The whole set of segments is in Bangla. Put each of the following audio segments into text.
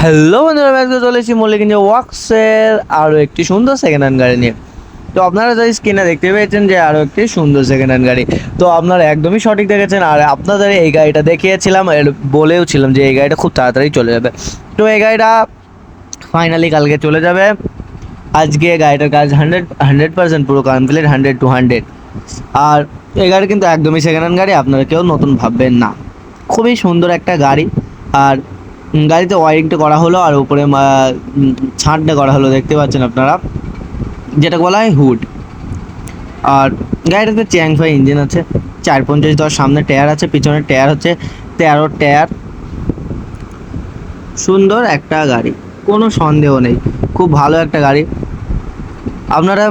হ্যালো বন্ধুরা, আজকে চলে এসেছি মল্লিক ইঞ্জিন ওয়ার্কসের আরও একটি সুন্দর সেকেন্ড হ্যান্ড গাড়ি নিয়ে। তো আপনারা যাই স্ক্রিনে দেখতে পেয়েছেন যে আরও একটি সুন্দর সেকেন্ড হ্যান্ড গাড়ি। তো আপনারা একদমই সঠিক দেখেছেন, আর আপনাদের এই গাড়িটা দেখিয়েছিলাম, বলেও ছিলাম যে এই গাড়িটা খুব তাড়াতাড়ি চলে যাবে। তো এই গাড়িটা ফাইনালি কালকে চলে যাবে। আজকে গাড়িটার কাজ 100% পুরো কমপ্লিট, 100 to 100। আর এই গাড়ি কিন্তু একদমই সেকেন্ড হ্যান্ড গাড়ি, আপনারা কেউ নতুন ভাববেন না। খুবই সুন্দর একটা গাড়ি। আর গাড়িতে ওয়ারিংটা করা হলো, আর উপরে ছাদটা করা হলো, দেখতে পাচ্ছেন আপনারা, যেটা বলা হয় হুড। আর গাড়িটাতে চ্যাংফাই ইঞ্জিন আছে, 450-10 সামনে টায়ার আছে, পিছনে টায়ার হচ্ছে 13 টায়ার। সুন্দর একটা গাড়ি, কোনো সন্দেহ নেই, খুব ভালো একটা গাড়ি। আপনারা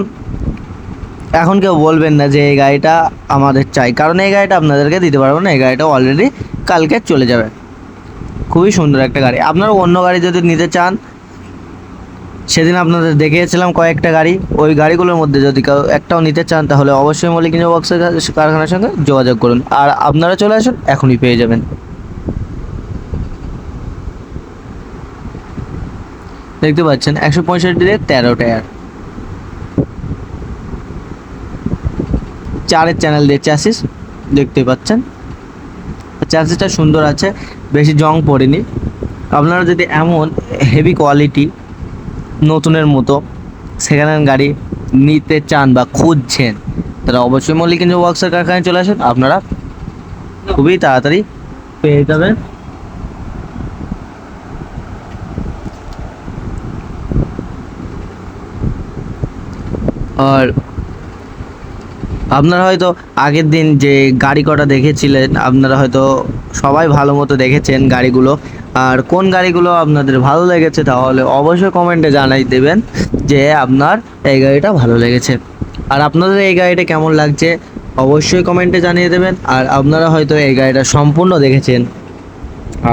এখন কেউ বলবেন না যে এই গাড়িটা আমাদের চাই, কারণ এই গাড়িটা আপনাদেরকে দিতে পারবো না। এই গাড়িটা অলরেডি কালকে চলে যাবে। খুবই সুন্দর একটা গাড়ি। আপনারা অন্য গাড়ি যদি নিতে চান, সেদিন আপনাদের দেখিয়েছিলাম কয়েকটা গাড়ি, ওই গাড়িগুলোর মধ্যে যদি কেউ একটাও নিতে চান, তাহলে অবশ্যই মল্লিক ইঞ্জিন ওয়ার্কসের কারখানার সঙ্গে যোগাযোগ করুন। আর আপনারা চলে আসুন, এখনই পেয়ে যাবেন। দেখতে পাচ্ছেন 165 13 টায়ার, 4 চ্যানেল দিয়ে চ্যাসিস দেখতে পাচ্ছেন। চ্যাসিসটা সুন্দর আছে, বেশি জং পড়েনি। আপনারা যদি এমন হেভি কোয়ালিটি নতুনের মতো সেকেন্ড হ্যান্ড গাড়ি নিতে চান বা খুঁজছেন, তারা অবশ্যই মল্লিক ইঞ্জিন ওয়ার্কসের কারখানায় চলে আসেন, আপনারা খুবই তাড়াতাড়ি পেয়ে যাবেন। আর আপনারা হয়তো আগের দিন যে গাড়ি কটা দেখেছিলেন, আপনারা হয়তো সবাই ভালো মতো দেখেছেন গাড়িগুলো। আর কোন গাড়িগুলো আপনাদের ভালো লেগেছে, তাহলে অবশ্যই কমেন্টে জানাই দেবেন যে আপনার এই গাড়িটা ভালো লেগেছে। আর আপনাদের এই গাড়িটা কেমন লাগছে অবশ্যই কমেন্টে জানিয়ে দেবেন। আর আপনারা হয়তো এই গাড়িটা সম্পূর্ণ দেখেছেন,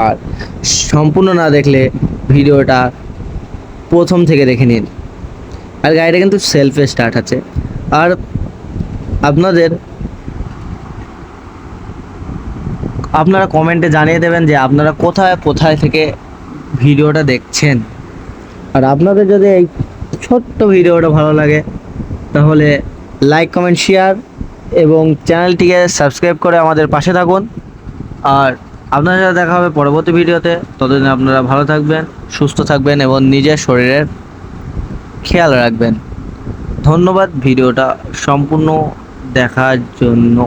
আর সম্পূর্ণ না দেখলে ভিডিওটা প্রথম থেকে দেখে নিন। আর গাড়িটা কিন্তু সেলফে স্টার্ট আছে। আর আপনারা কমেন্টে জানিয়ে দেবেন যে আপনারা কোথায় কোথায় থেকে ভিডিওটা দেখছেন। আর আপনাদের যদি এই ছোট্ট ভিডিওটা ভালো লাগে, তাহলে লাইক, কমেন্ট, শেয়ার এবং চ্যানেলটিকে সাবস্ক্রাইব করে আমাদের পাশে থাকুন। আর আপনাদের সাথে দেখা হবে পরবর্তী ভিডিওতে। ততদিন আপনারা ভালো থাকবেন, সুস্থ থাকবেন এবং নিজের শরীরের খেয়াল রাখবেন। ধন্যবাদ ভিডিওটা সম্পূর্ণ দেখার জন্য।